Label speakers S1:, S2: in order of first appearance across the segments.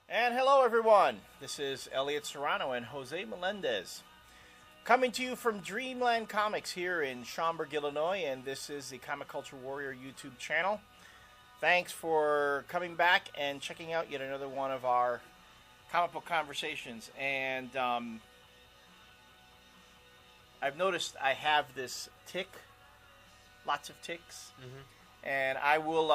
S1: And hello, everyone. This is Elliott Serrano and Jose Melendez coming to you from Dreamland Comics here in Schaumburg, Illinois, and this is the Comic Culture Warrior YouTube channel. Thanks for coming back and checking out yet another one of our comic book conversations. And I've noticed I have this tick, lots of ticks, and I will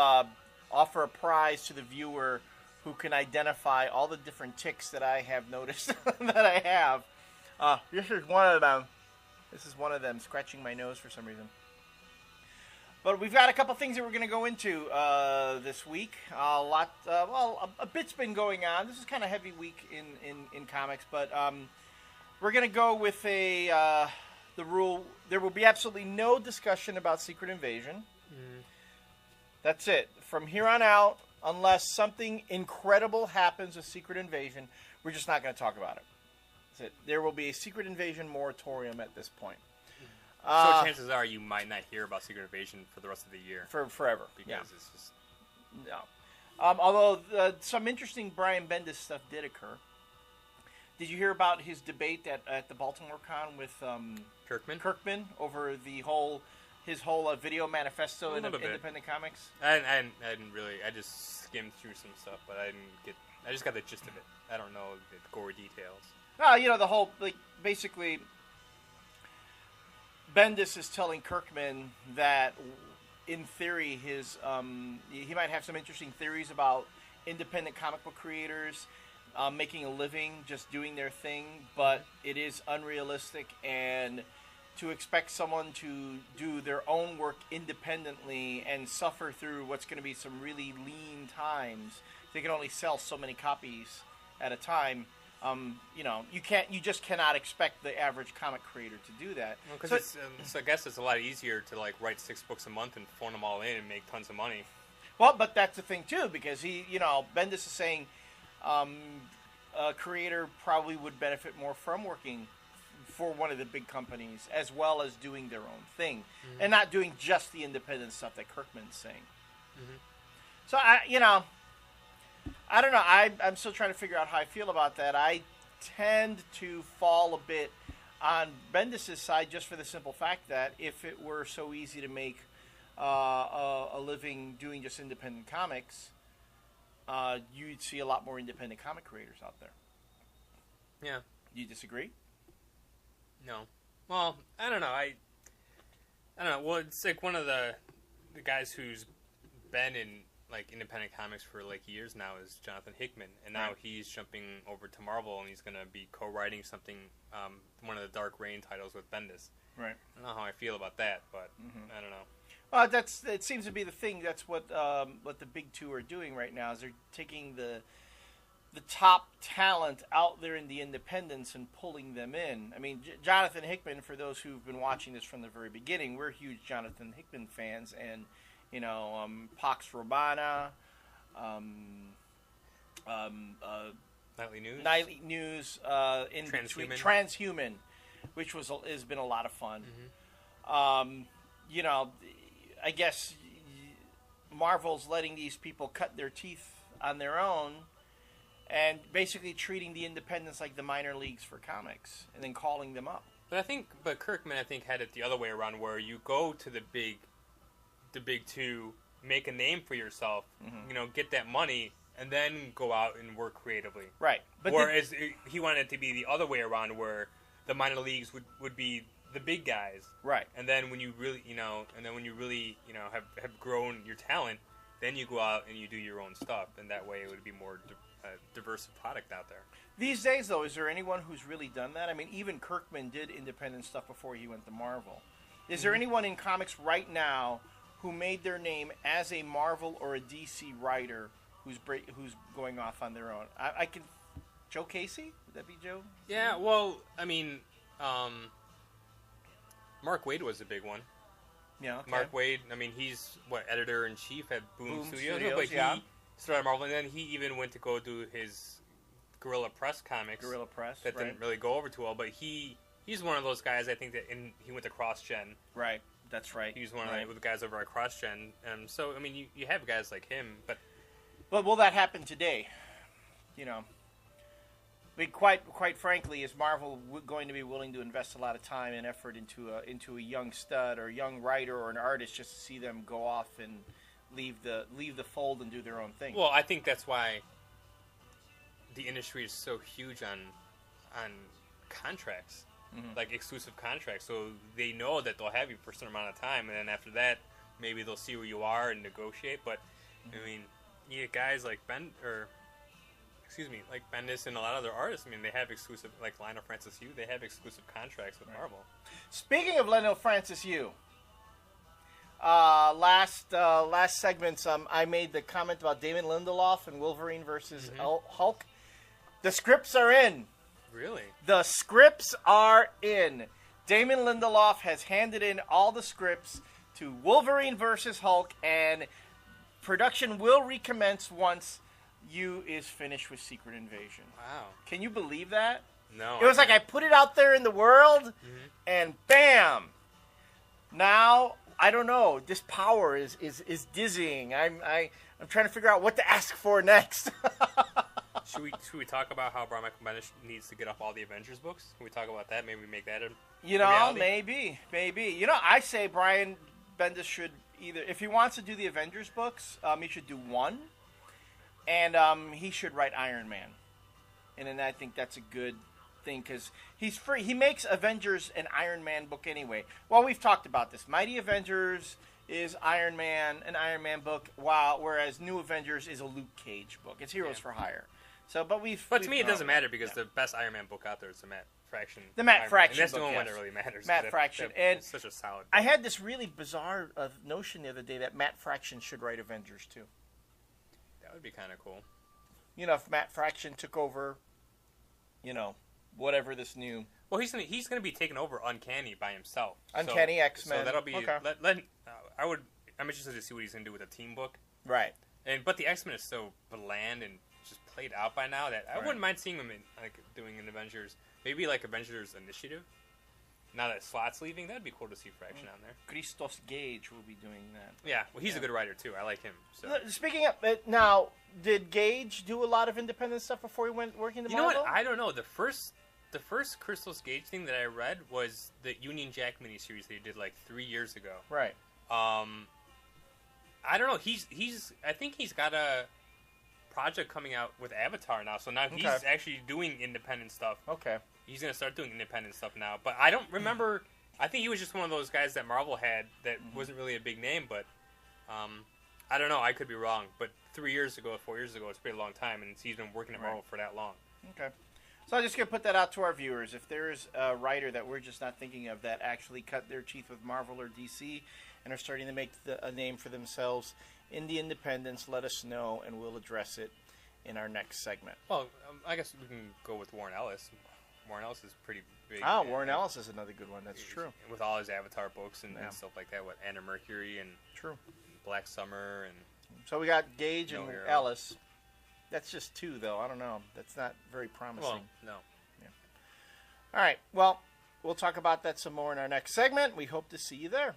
S1: offer a prize to the viewer who can identify all the different ticks that I have noticed that I have. This is one of them. This is one of them, scratching my nose for some reason. But we've got a couple things that we're going to go into this week. A bit's been going on. This is kind of a heavy week in comics, but we're going to go with the rule. There will be absolutely no discussion about Secret Invasion. That's it. From here on out, unless something incredible happens with Secret Invasion, we're just not going to talk about it. That's it. There will be a Secret Invasion moratorium at this point.
S2: So chances are you might not hear about Secret Invasion for the rest of the year.
S1: Forever.
S2: Because it's just...
S1: No. Although some interesting Brian Bendis stuff did occur. Did you hear about his debate at the Baltimore Con with Kirkman over his whole video manifesto in Independent Comics?
S2: I didn't really. I just skimmed through some stuff, but I just got the gist of it. I don't know the gory details.
S1: The whole, basically, Bendis is telling Kirkman that, in theory, he might have some interesting theories about independent comic book creators making a living, just doing their thing, but it is unrealistic, and to expect someone to do their own work independently and suffer through what's going to be some really lean times. They can only sell so many copies at a time. You just cannot expect the average comic creator to do that.
S2: Because I guess it's a lot easier to write 6 books a month and phone them all in and make tons of money.
S1: Well, but that's the thing too, because Bendis is saying a creator probably would benefit more from working for one of the big companies, as well as doing their own thing, and not doing just the independent stuff that Kirkman's saying. So I don't know. I'm still trying to figure out how I feel about that. I tend to fall a bit on Bendis' side, just for the simple fact that if it were so easy to make a living doing just independent comics, you'd see a lot more independent comic creators out there.
S2: Yeah.
S1: You disagree?
S2: No. Well, I don't know. I don't know. Well, it's one of the guys who's been in independent comics for years now is Jonathan Hickman, and now he's jumping over to Marvel, and he's going to be co-writing something, one of the Dark Reign titles with Bendis.
S1: Right.
S2: I don't know how I feel about that, but I don't know.
S1: Well, it seems to be the thing. That's what the big two are doing right now. Is they're taking the top talent out there in the independents and pulling them in. I mean, Jonathan Hickman, for those who've been watching this from the very beginning, we're huge Jonathan Hickman fans, and Pax Romana, Nightly News, in Transhuman, which has been a lot of fun. I guess Marvel's letting these people cut their teeth on their own, and basically treating the independents like the minor leagues for comics, and then calling them up.
S2: But Kirkman, had it the other way around, where you go to the big two, make a name for yourself, get that money, and then go out and work creatively.
S1: Right. But
S2: whereas he wanted it to be the other way around, where the minor leagues would be the big guys.
S1: Right.
S2: And then when you really, have grown your talent, then you go out and you do your own stuff, and that way it would be more diverse product out there.
S1: These days, though, is there anyone who's really done that? I mean, even Kirkman did independent stuff before he went to Marvel. Is there anyone in comics right now who made their name as a Marvel or a DC writer who's going off on their own? I can... Joe Casey? Would that be Joe?
S2: Yeah, well, I mean, Mark Waid was a big one.
S1: Yeah, okay.
S2: Mark Waid, I mean, he's, editor-in-chief at Boom Studios, but he started at Marvel, and then he even went to go do his Guerrilla Press comics.
S1: Guerrilla Press,
S2: that didn't really go over too well, but he's one of those guys, I think, he went to CrossGen.
S1: Right, that's right.
S2: He's one of the guys over at CrossGen. So, I mean, you have guys like him, but...
S1: But will that happen today? you know, quite frankly, is Marvel going to be willing to invest a lot of time and effort into a young stud or young writer or an artist just to see them go off and leave the fold and do their own thing?
S2: Well, I think that's why the industry is so huge on contracts, like exclusive contracts. So they know that they'll have you for a certain amount of time, and then after that, maybe they'll see where you are and negotiate. But I mean, you get guys like like Bendis and a lot of other artists. I mean, they have exclusive, like Lionel Francis Yu. They have exclusive contracts with Marvel.
S1: Speaking of Lionel Francis Yu, last segments, I made the comment about Damon Lindelof and Wolverine versus Hulk. The scripts are in.
S2: Really?
S1: The scripts are in. Damon Lindelof has handed in all the scripts to Wolverine versus Hulk, and production will recommence once Yu is finished with Secret Invasion.
S2: Wow.
S1: Can you believe that?
S2: No.
S1: It was like I put it out there in the world, and bam! Now, I don't know. This power is dizzying. I'm trying to figure out what to ask for next.
S2: Should we talk about how Brian Michael Bendis needs to get off all the Avengers books? Can we talk about that? Maybe make that a reality? Maybe. You know, I say Brian Bendis should either, if he wants to do the Avengers books, he should do one, and he should write Iron Man. And then I think that's a good thing because he's free. He makes Avengers an Iron Man book anyway. Well, we've talked about this. Mighty Avengers is Iron Man, an Iron Man book, whereas New Avengers is a Luke Cage book. It's Heroes for Hire. So, but to me, it doesn't matter because the best Iron Man book out there is the Matt Fraction.
S1: The Matt Fraction,
S2: and that's the only one that really matters.
S1: Matt Fraction, and
S2: it's such a solid book.
S1: I had this really bizarre notion the other day that Matt Fraction should write Avengers too.
S2: That would be kind of cool.
S1: You know, if Matt Fraction took over, you know, whatever this new.
S2: Well, he's gonna be taking over Uncanny by himself.
S1: Uncanny X-Men.
S2: So that'll be.
S1: Okay.
S2: I'm interested to see what he's gonna do with a team book.
S1: Right.
S2: But the X-Men is so bland and just played out by now that I wouldn't mind seeing him doing an Avengers, maybe like Avengers Initiative. Now that Slot's leaving, that'd be cool to see Fraction on there.
S1: Christos Gage will be doing that.
S2: Yeah, well, he's a good writer too. I like him. So.
S1: Speaking of now, did Gage do a lot of independent stuff before he went working the Marvel?
S2: You know what? I don't know. The first Christos Gage thing that I read was the Union Jack miniseries that he did like 3 years ago.
S1: Right.
S2: I don't know. I think he's got a project coming out with Avatar now. So now he's actually doing independent stuff.
S1: Okay.
S2: He's going to start doing independent stuff now. But I don't remember. I think he was just one of those guys that Marvel had that wasn't really a big name. But I don't know. I could be wrong. But 3 years ago, 4 years ago, it's a pretty long time. And he's been working at Marvel for that long.
S1: Okay. So I'm just going to put that out to our viewers. If there's a writer that we're just not thinking of that actually cut their teeth with Marvel or DC and are starting to make a name for themselves in the independents, let us know, and we'll address it in our next segment.
S2: Well, I guess we can go with Warren Ellis. Warren Ellis is pretty big.
S1: Warren Ellis is another good one. That's true.
S2: With all his Avatar books and stuff like that, with Anna Mercury and Black Summer. And
S1: so we got Gage and Ellis. That's just two, though. I don't know. That's not very promising.
S2: Well, no.
S1: Yeah. All right. Well, we'll talk about that some more in our next segment. We hope to see you there.